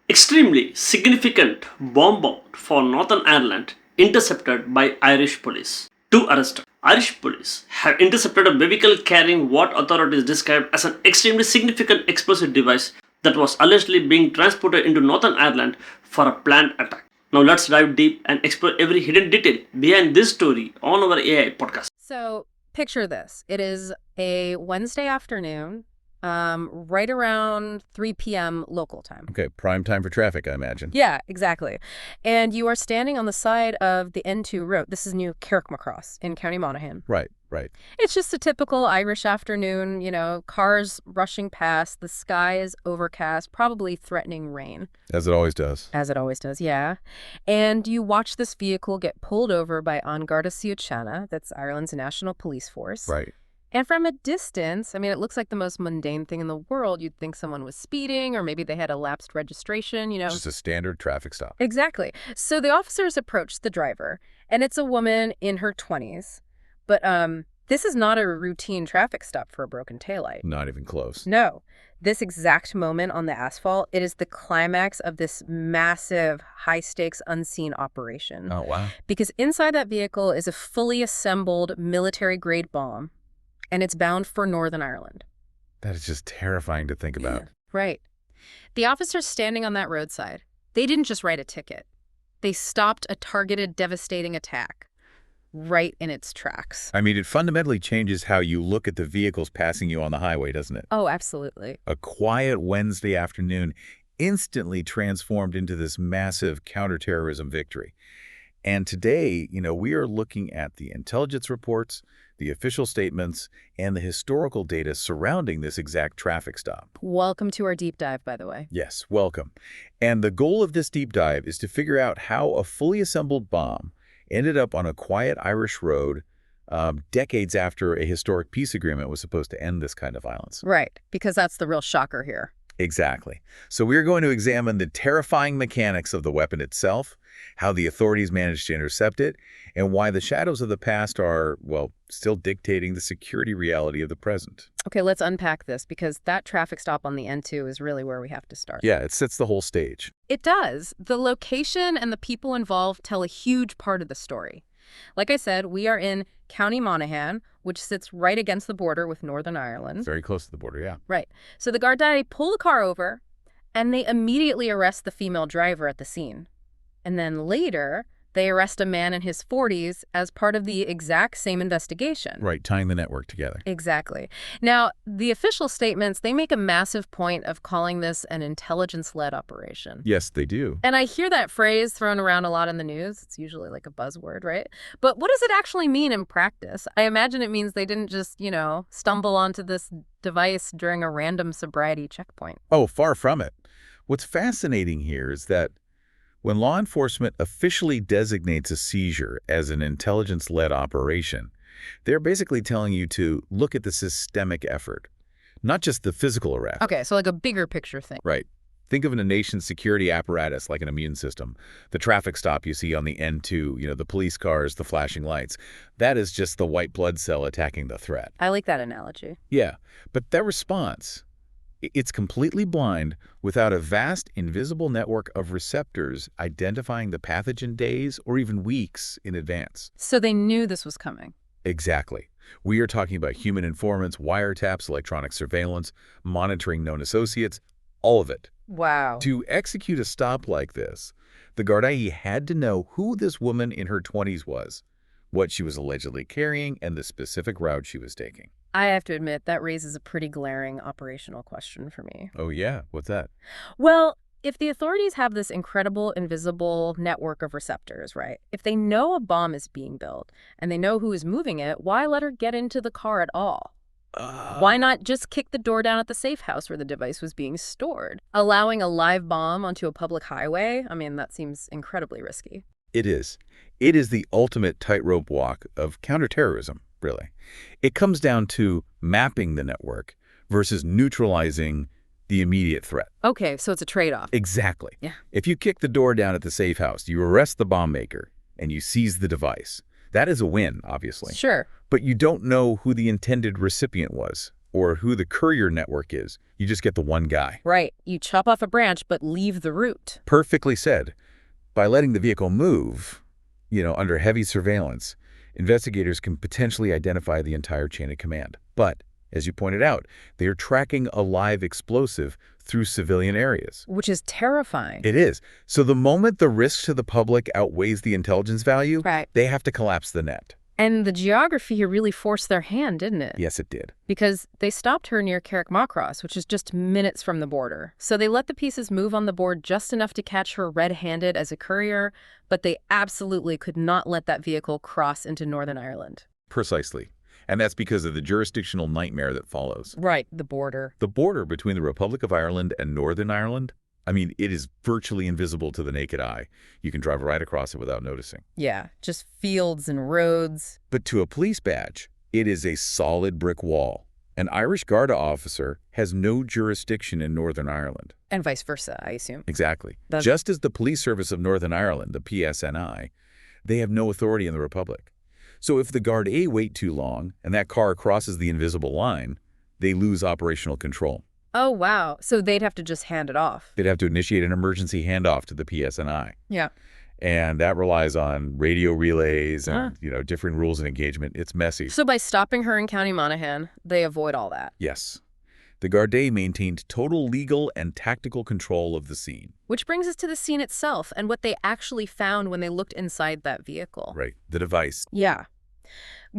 Extremely significant bomb bound for Northern Ireland intercepted by Irish police. Two arrested. Irish police have intercepted a vehicle carrying what authorities described as an extremely significant explosive device that was allegedly being transported into Northern Ireland for a planned attack. Now let's dive deep and explore every hidden detail behind this story on our AI podcast. So picture this. It is a Wednesday afternoon, right around 3 p.m. local time. Okay, prime time for traffic, I imagine. Yeah, exactly. And you are standing on the side of the N2 road. This is new Carrickmacross in County Monaghan. Right. It's just a typical Irish afternoon, cars rushing past, the sky is overcast, probably threatening rain. As it always does. As it always does, yeah. And you watch this vehicle get pulled over by An Garda Síochána, that's Ireland's national police force. Right. And from a distance, it looks like the most mundane thing in the world. You'd think someone was speeding or maybe they had a lapsed registration, Just a standard traffic stop. Exactly. So the officers approach the driver, and it's a woman in her 20s. But this is not a routine traffic stop for a broken taillight. Not even close. No. This exact moment on the asphalt, it is the climax of this massive, high-stakes, unseen operation. Oh, wow. Because inside that vehicle is a fully assembled military-grade bomb, and it's bound for Northern Ireland. That is just terrifying to think about. Right. The officers standing on that roadside, they didn't just write a ticket. They stopped a targeted, devastating attack right in its tracks. It fundamentally changes how you look at the vehicles passing you on the highway, doesn't it? Oh, absolutely. A quiet Wednesday afternoon instantly transformed into this massive counterterrorism victory. And today, we are looking at the intelligence reports, the official statements, and the historical data surrounding this exact traffic stop. Welcome to our deep dive, by the way. Yes, welcome. And the goal of this deep dive is to figure out how a fully assembled bomb ended up on a quiet Irish road decades after a historic peace agreement was supposed to end this kind of violence. Right, because that's the real shocker here. Exactly. So we're going to examine the terrifying mechanics of the weapon itself, how the authorities managed to intercept it, and why the shadows of the past are, still dictating the security reality of the present. Okay, let's unpack this, because that traffic stop on the N2 is really where we have to start. Yeah, it sets the whole stage. It does. The location and the people involved tell a huge part of the story. Like I said, we are in County Monaghan, which sits right against the border with Northern Ireland. Very close to the border, yeah. Right. So the Gardaí pull the car over, and they immediately arrest the female driver at the scene. And then later, they arrest a man in his 40s as part of the exact same investigation. Right, tying the network together. Exactly. Now, the official statements, they make a massive point of calling this an intelligence-led operation. Yes, they do. And I hear that phrase thrown around a lot in the news. It's usually like a buzzword, right? But what does it actually mean in practice? I imagine it means they didn't just, stumble onto this device during a random sobriety checkpoint. Oh, far from it. What's fascinating here is that when law enforcement officially designates a seizure as an intelligence-led operation, they're basically telling you to look at the systemic effort, not just the physical arrest. Okay, so like a bigger picture thing. Right. Think of a nation's security apparatus like an immune system. The traffic stop you see on the N2, the police cars, the flashing lights. That is just the white blood cell attacking the threat. I like that analogy. Yeah, but that response, it's completely blind without a vast, invisible network of receptors identifying the pathogen days or even weeks in advance. So they knew this was coming. Exactly. We are talking about human informants, wiretaps, electronic surveillance, monitoring known associates, all of it. Wow. To execute a stop like this, the Gardaí had to know who this woman in her 20s was, what she was allegedly carrying, and the specific route she was taking. I have to admit, that raises a pretty glaring operational question for me. Oh, yeah? What's that? Well, if the authorities have this incredible invisible network of receptors, right? If they know a bomb is being built and they know who is moving it, why let her get into the car at all? Why not just kick the door down at the safe house where the device was being stored? Allowing a live bomb onto a public highway? That seems incredibly risky. It is. It is the ultimate tightrope walk of counterterrorism, really. It comes down to mapping the network versus neutralizing the immediate threat. Okay, so it's a trade-off. Exactly. Yeah. If you kick the door down at the safe house, you arrest the bomb maker, and you seize the device. That is a win, obviously. Sure. But you don't know who the intended recipient was, or who the courier network is. You just get the one guy. Right. You chop off a branch, but leave the root. Perfectly said. By letting the vehicle move, under heavy surveillance, investigators can potentially identify the entire chain of command. But, as you pointed out, they are tracking a live explosive through civilian areas. Which is terrifying. It is. So the moment the risk to the public outweighs the intelligence value, Right. they have to collapse the net. And the geography here really forced their hand, didn't it? Yes, it did. Because they stopped her near Carrickmacross, which is just minutes from the border. So they let the pieces move on the board just enough to catch her red-handed as a courier, but they absolutely could not let that vehicle cross into Northern Ireland. Precisely. And that's because of the jurisdictional nightmare that follows. Right, the border. The border between the Republic of Ireland and Northern Ireland, it is virtually invisible to the naked eye. You can drive right across it without noticing. Yeah, just fields and roads. But to a police badge, it is a solid brick wall. An Irish Garda officer has no jurisdiction in Northern Ireland. And vice versa, I assume. Exactly. Just as the Police Service of Northern Ireland, the PSNI, they have no authority in the Republic. So if the Gardaí wait too long and that car crosses the invisible line, they lose operational control. Oh, wow. So they'd have to just hand it off. They'd have to initiate an emergency handoff to the PSNI. Yeah. And that relies on radio relays and, different rules of engagement. It's messy. So by stopping her in County Monaghan, they avoid all that. Yes. The Gardaí maintained total legal and tactical control of the scene. Which brings us to the scene itself and what they actually found when they looked inside that vehicle. Right. The device. Yeah.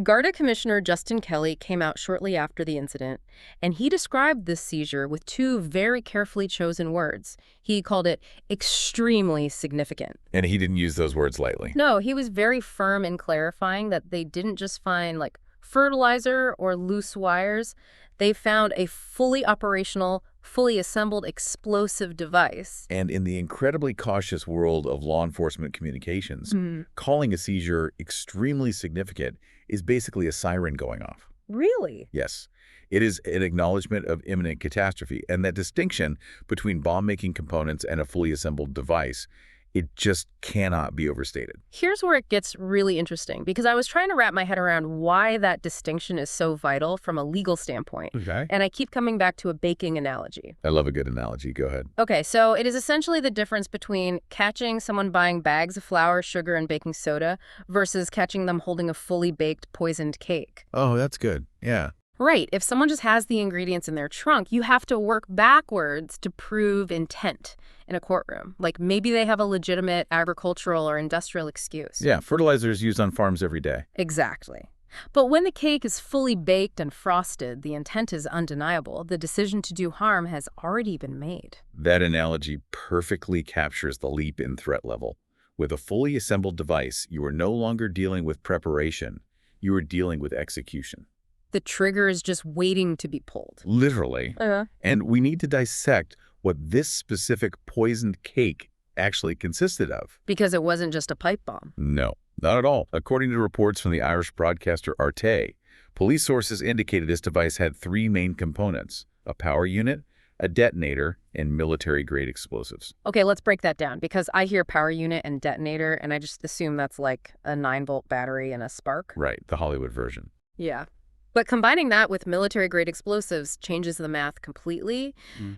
Garda Commissioner Justin Kelly came out shortly after the incident, and he described this seizure with two very carefully chosen words. He called it extremely significant. And he didn't use those words lightly. No, he was very firm in clarifying that they didn't just find, fertilizer or loose wires. They found a fully operational, fully assembled explosive device. And in the incredibly cautious world of law enforcement communications, calling a seizure extremely significant is basically a siren going off. Really? Yes. It is an acknowledgement of imminent catastrophe. And that distinction between bomb-making components and a fully assembled device, it just cannot be overstated. Here's where it gets really interesting, because I was trying to wrap my head around why that distinction is so vital from a legal standpoint. Okay. And I keep coming back to a baking analogy. I love a good analogy. Go ahead. Okay, so it is essentially the difference between catching someone buying bags of flour, sugar, and baking soda versus catching them holding a fully baked poisoned cake. Oh, that's good. Yeah. Right. If someone just has the ingredients in their trunk, you have to work backwards to prove intent in a courtroom. Like maybe they have a legitimate agricultural or industrial excuse. Yeah, fertilizer is used on farms every day. Exactly. But when the cake is fully baked and frosted, the intent is undeniable. The decision to do harm has already been made. That analogy perfectly captures the leap in threat level. With a fully assembled device, you are no longer dealing with preparation. You are dealing with execution. The trigger is just waiting to be pulled. Literally. And we need to dissect what this specific poisoned cake actually consisted of. Because it wasn't just a pipe bomb. No, not at all. According to reports from the Irish broadcaster Arte, police sources indicated this device had three main components: a power unit, a detonator, and military-grade explosives. Okay, let's break that down, because I hear power unit and detonator, and I just assume that's like a 9-volt battery and a spark. Right, the Hollywood version. Yeah. But combining that with military-grade explosives changes the math completely.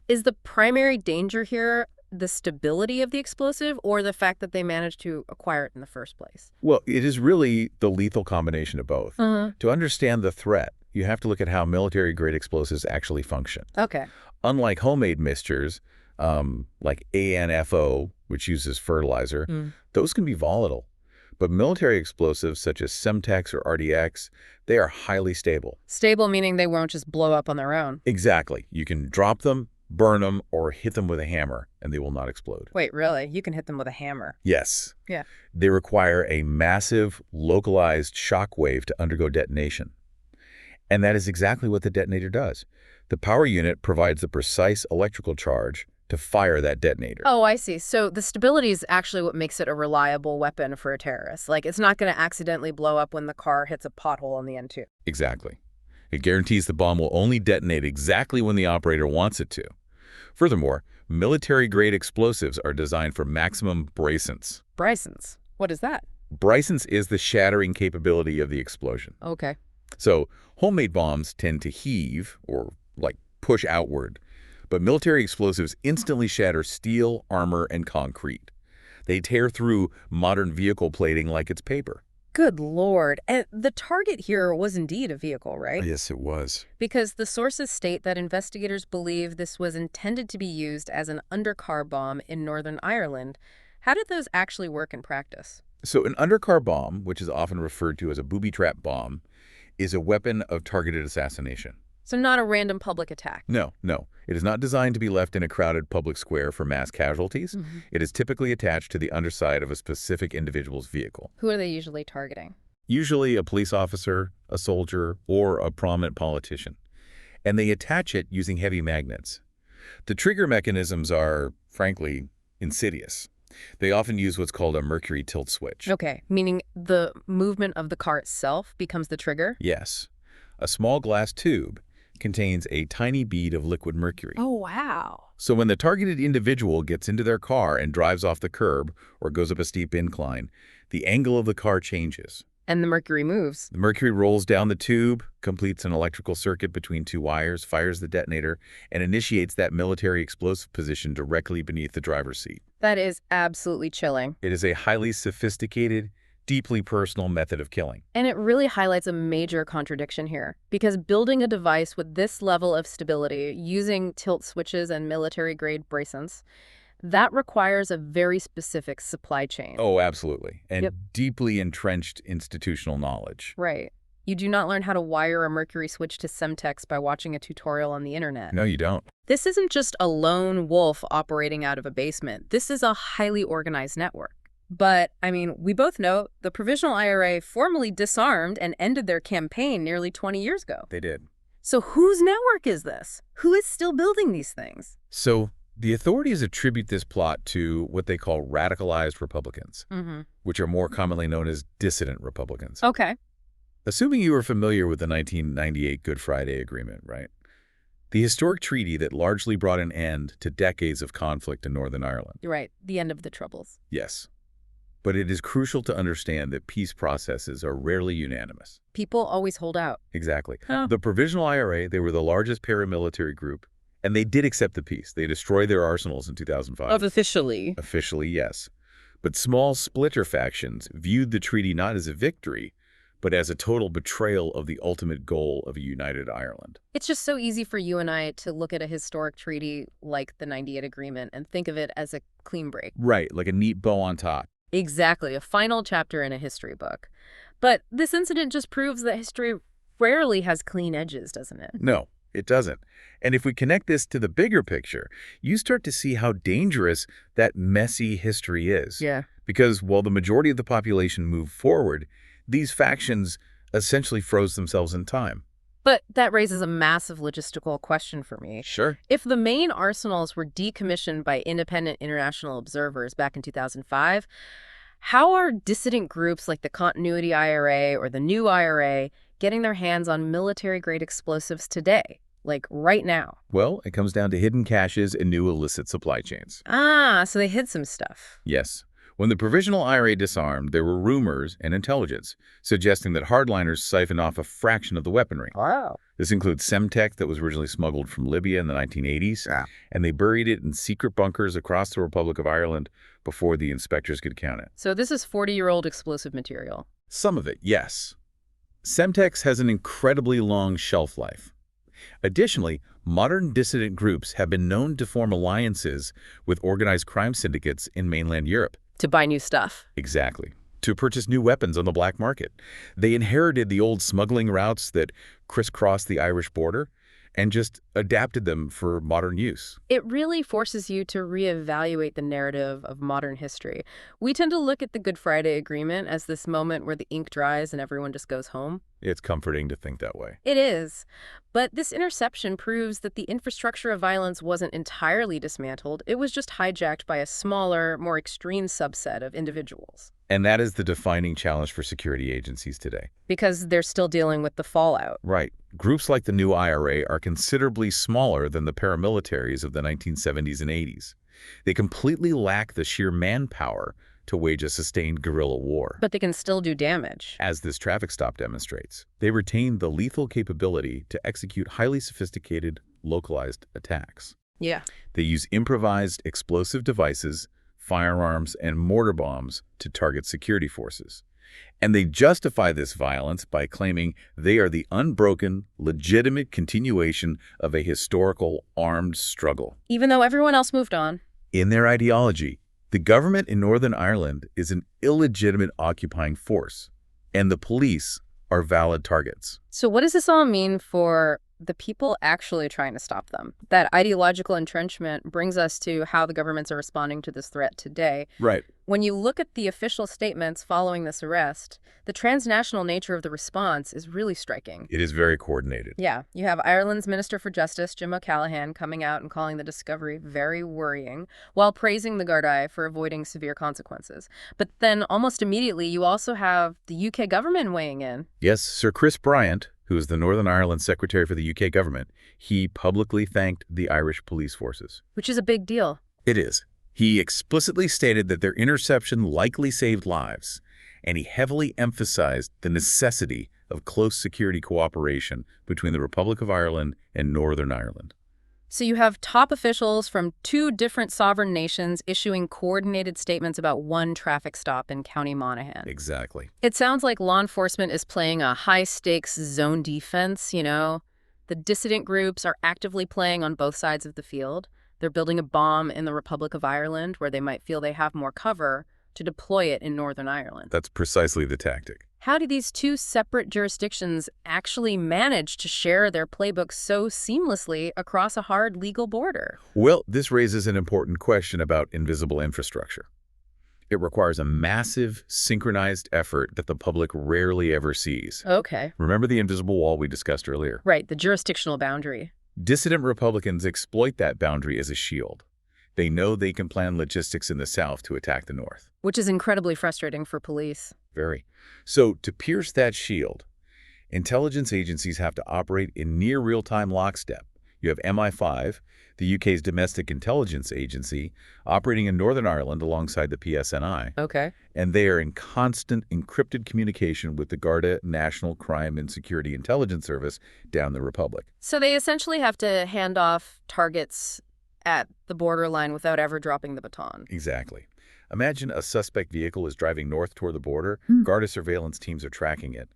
Is the primary danger here the stability of the explosive or the fact that they managed to acquire it in the first place? Well, it is really the lethal combination of both. To understand the threat, you have to look at how military-grade explosives actually function. Okay. Unlike homemade mixtures, like ANFO, which uses fertilizer, those can be volatile. But military explosives such as Semtex or RDX, they are highly stable. Stable meaning they won't just blow up on their own. Exactly. You can drop them, burn them, or hit them with a hammer, and they will not explode. Wait, really? You can hit them with a hammer? Yes. Yeah. They require a massive, localized shock wave to undergo detonation. And that is exactly what the detonator does. The power unit provides the precise electrical charge to fire that detonator. Oh, I see. So the stability is actually what makes it a reliable weapon for a terrorist. Like, it's not going to accidentally blow up when the car hits a pothole on the N2. Exactly. It guarantees the bomb will only detonate exactly when the operator wants it to. Furthermore, military-grade explosives are designed for maximum brisance. Brisance? What is that? Brisance is the shattering capability of the explosion. Okay. So homemade bombs tend to heave, or like push outward, but military explosives instantly shatter steel, armor, and concrete. They tear through modern vehicle plating like it's paper. Good Lord. And the target here was indeed a vehicle, right? Yes, it was. Because the sources state that investigators believe this was intended to be used as an undercar bomb in Northern Ireland. How did those actually work in practice? So an undercar bomb, which is often referred to as a booby trap bomb, is a weapon of targeted assassination. So not a random public attack. No, no. It is not designed to be left in a crowded public square for mass casualties. It is typically attached to the underside of a specific individual's vehicle. Who are they usually targeting? Usually a police officer, a soldier, or a prominent politician. And they attach it using heavy magnets. The trigger mechanisms are, frankly, insidious. They often use what's called a mercury tilt switch. Okay, meaning the movement of the car itself becomes the trigger? Yes. A small glass tube contains a tiny bead of liquid mercury. Oh, wow. So when the targeted individual gets into their car and drives off the curb or goes up a steep incline, the angle of the car changes. And the mercury moves. The mercury rolls down the tube, completes an electrical circuit between two wires, fires the detonator, and initiates that military explosive position directly beneath the driver's seat. That is absolutely chilling. It is a highly sophisticated, deeply personal method of killing. And it really highlights a major contradiction here, because building a device with this level of stability, using tilt switches and military-grade bracers, that requires a very specific supply chain. Oh, absolutely. And Yep. deeply entrenched institutional knowledge. Right. You do not learn how to wire a mercury switch to Semtex by watching a tutorial on the internet. No, you don't. This isn't just a lone wolf operating out of a basement. This is a highly organized network. But, I mean, we both know the Provisional IRA formally disarmed and ended their campaign nearly 20 years ago. They did. So whose network is this? Who is still building these things? So the authorities attribute this plot to what they call radicalized Republicans, which are more commonly known as dissident Republicans. Okay. Assuming you are familiar with the 1998 Good Friday Agreement, right? The historic treaty that largely brought an end to decades of conflict in Northern Ireland. You're right. The end of the Troubles. Yes. But it is crucial to understand that peace processes are rarely unanimous. People always hold out. Exactly. Huh. The Provisional IRA, they were the largest paramilitary group, and they did accept the peace. They destroyed their arsenals in 2005. Officially. Officially, yes. But small splinter factions viewed the treaty not as a victory, but as a total betrayal of the ultimate goal of a united Ireland. It's just so easy for you and I to look at a historic treaty like the 98 Agreement and think of it as a clean break. Right, like a neat bow on top. Exactly, a final chapter in a history book. But this incident just proves that history rarely has clean edges, doesn't it? No, it doesn't. And if we connect this to the bigger picture, you start to see how dangerous that messy history is. Yeah. Because while the majority of the population moved forward, these factions essentially froze themselves in time. But that raises a massive logistical question for me. Sure. If the main arsenals were decommissioned by independent international observers back in 2005, how are dissident groups like the Continuity IRA or the New IRA getting their hands on military-grade explosives today, like right now? Well, it comes down to hidden caches and new illicit supply chains. Ah, so they hid some stuff. Yes. When the Provisional IRA disarmed, there were rumors and intelligence suggesting that hardliners siphoned off a fraction of the weaponry. Wow. This includes Semtech that was originally smuggled from Libya in the 1980s, and they buried it in secret bunkers across the Republic of Ireland before the inspectors could count it. So this is 40-year-old explosive material. Some of it, yes. Semtex has an incredibly long shelf life. Additionally, modern dissident groups have been known to form alliances with organized crime syndicates in mainland Europe. To buy new stuff. Exactly. To purchase new weapons on the black market. They inherited the old smuggling routes that crisscrossed the Irish border and just adapted them for modern use. It really forces you to reevaluate the narrative of modern history. We tend to look at the Good Friday Agreement as this moment where the ink dries and everyone just goes home. It's comforting to think that way. It is. But this interception proves that the infrastructure of violence wasn't entirely dismantled. It was just hijacked by a smaller, more extreme subset of individuals. And that is the defining challenge for security agencies today. Because they're still dealing with the fallout. Right. Groups like the New IRA are considerably smaller than the paramilitaries of the 1970s and 80s. They completely lack the sheer manpower to wage a sustained guerrilla war. But they can still do damage. As this traffic stop demonstrates, they retain the lethal capability to execute highly sophisticated, localized attacks. Yeah. They use improvised explosive devices, firearms, and mortar bombs to target security forces. And they justify this violence by claiming they are the unbroken, legitimate continuation of a historical armed struggle. Even though everyone else moved on. In their ideology, the government in Northern Ireland is an illegitimate occupying force, and the police are valid targets. So what does this all mean for the people actually trying to stop them? That ideological entrenchment brings us to how the governments are responding to this threat today. Right. When you look at the official statements following this arrest, the transnational nature of the response is really striking. It is very coordinated. Yeah, you have Ireland's Minister for Justice, Jim O'Callaghan, coming out and calling the discovery very worrying, while praising the Gardaí for avoiding severe consequences. But then almost immediately, you also have the UK government weighing in. Yes, Sir Chris Bryant, who is the Northern Ireland Secretary for the UK government, he publicly thanked the Irish police forces. Which is a big deal. It is. He explicitly stated that their interception likely saved lives, and he heavily emphasized the necessity of close security cooperation between the Republic of Ireland and Northern Ireland. So you have top officials from two different sovereign nations issuing coordinated statements about one traffic stop in County Monaghan. Exactly. It sounds like law enforcement is playing a high-stakes zone defense, you know? The dissident groups are actively playing on both sides of the field. They're building a bomb in the Republic of Ireland where they might feel they have more cover to deploy it in Northern Ireland. That's precisely the tactic. How do these two separate jurisdictions actually manage to share their playbooks so seamlessly across a hard legal border? Well, this raises an important question about invisible infrastructure. It requires a massive, synchronized effort that the public rarely ever sees. Okay. Remember the invisible wall we discussed earlier? Right, the jurisdictional boundary. Dissident Republicans exploit that boundary as a shield. They know they can plan logistics in the south to attack the north. Which is incredibly frustrating for police. Very. So to pierce that shield, intelligence agencies have to operate in near real-time lockstep. You have MI5, the UK's domestic intelligence agency, operating in Northern Ireland alongside the PSNI. Okay. And they are in constant encrypted communication with the Garda National Crime and Security Intelligence Service down the Republic. So they essentially have to hand off targets at the borderline without ever dropping the baton. Exactly. Imagine a suspect vehicle is driving north toward the border. Garda surveillance teams are tracking it,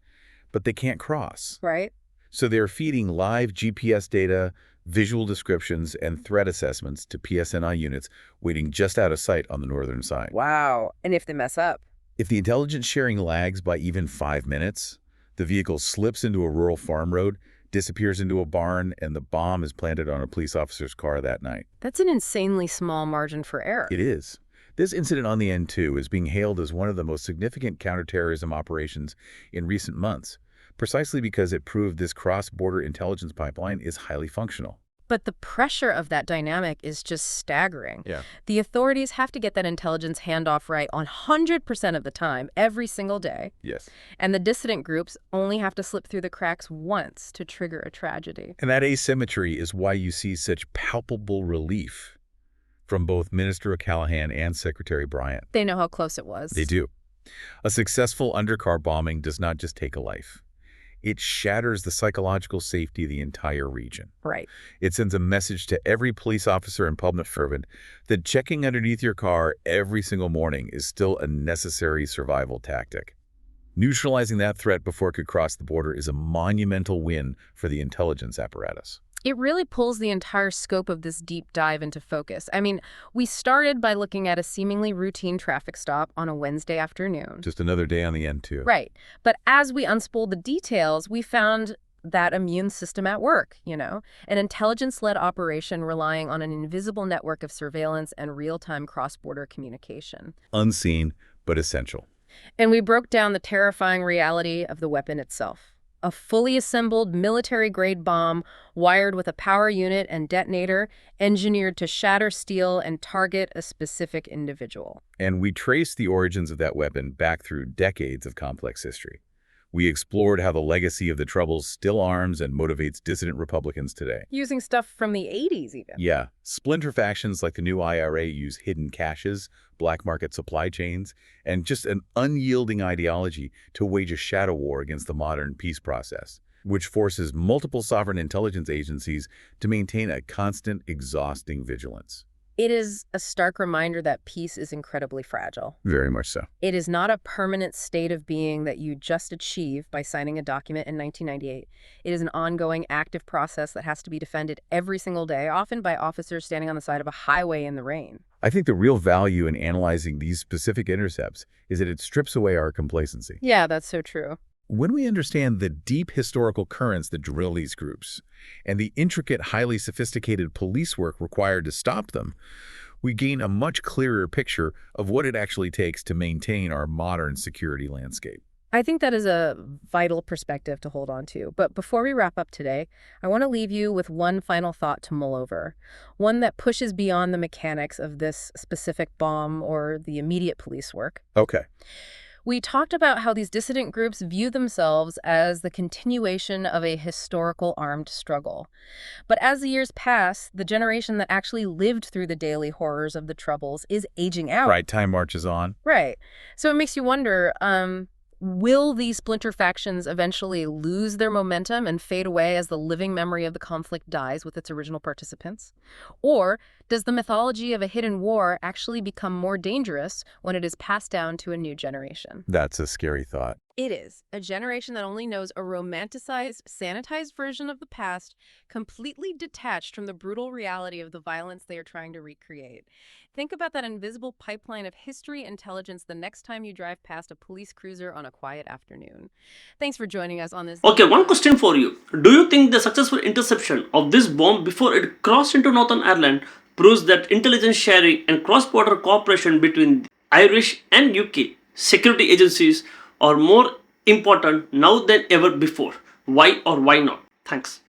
but they can't cross. Right. So they're feeding live GPS data, visual descriptions, and threat assessments to PSNI units waiting just out of sight on the northern side. Wow. And if they mess up? If the intelligence sharing lags by even 5 minutes, the vehicle slips into a rural farm road, disappears into a barn, and the bomb is planted on a police officer's car that night. That's an insanely small margin for error. It is. This incident on the N2 is being hailed as one of the most significant counterterrorism operations in recent months, precisely because it proved this cross-border intelligence pipeline is highly functional. But the pressure of that dynamic is just staggering. Yeah. The authorities have to get that intelligence handoff right 100% of the time, every single day. Yes. And the dissident groups only have to slip through the cracks once to trigger a tragedy. And that asymmetry is why you see such palpable relief from both Minister O'Callaghan and Secretary Bryant. They know how close it was. They do. A successful undercar bombing does not just take a life. It shatters the psychological safety of the entire region. Right. It sends a message to every police officer and public servant that checking underneath your car every single morning is still a necessary survival tactic. Neutralizing that threat before it could cross the border is a monumental win for the intelligence apparatus. It really pulls the entire scope of this deep dive into focus. I mean, we started by looking at a seemingly routine traffic stop on a Wednesday afternoon. Just another day on the N2. Right. But as we unspooled the details, we found that immune system at work, you know, an intelligence-led operation relying on an invisible network of surveillance and real-time cross-border communication. Unseen, but essential. And we broke down the terrifying reality of the weapon itself. A fully assembled military-grade bomb wired with a power unit and detonator, engineered to shatter steel and target a specific individual. And we traced the origins of that weapon back through decades of complex history. We explored how the legacy of the Troubles still arms and motivates dissident Republicans today. Using stuff from the 80s even. Yeah, splinter factions like the new IRA use hidden caches, black market supply chains, and just an unyielding ideology to wage a shadow war against the modern peace process, which forces multiple sovereign intelligence agencies to maintain a constant, exhausting vigilance. It is a stark reminder that peace is incredibly fragile. Very much so. It is not a permanent state of being that you just achieve by signing a document in 1998. It is an ongoing, active process that has to be defended every single day, often by officers standing on the side of a highway in the rain. I think the real value in analyzing these specific intercepts is that it strips away our complacency. Yeah, that's so true. When we understand the deep historical currents that drill these groups and the intricate, highly sophisticated police work required to stop them, we gain a much clearer picture of what it actually takes to maintain our modern security landscape. I think that is a vital perspective to hold on to. But before we wrap up today, I want to leave you with one final thought to mull over, one that pushes beyond the mechanics of this specific bomb or the immediate police work. Okay. We talked about how these dissident groups view themselves as the continuation of a historical armed struggle. But as the years pass, the generation that actually lived through the daily horrors of the Troubles is aging out. Right, time marches on. Right. So it makes you wonder, will these splinter factions eventually lose their momentum and fade away as the living memory of the conflict dies with its original participants? Or does the mythology of a hidden war actually become more dangerous when it is passed down to a new generation? That's a scary thought. It is. A generation that only knows a romanticized, sanitized version of the past, completely detached from the brutal reality of the violence they are trying to recreate. Think about that invisible pipeline of history intelligence the next time you drive past a police cruiser on a quiet afternoon. Thanks for joining us on this. Okay, one question for you. Do you think the successful interception of this bomb before it crossed into Northern Ireland proves that intelligence sharing and cross-border cooperation between Irish and UK security agencies are more important now than ever before? Why or why not? Thanks.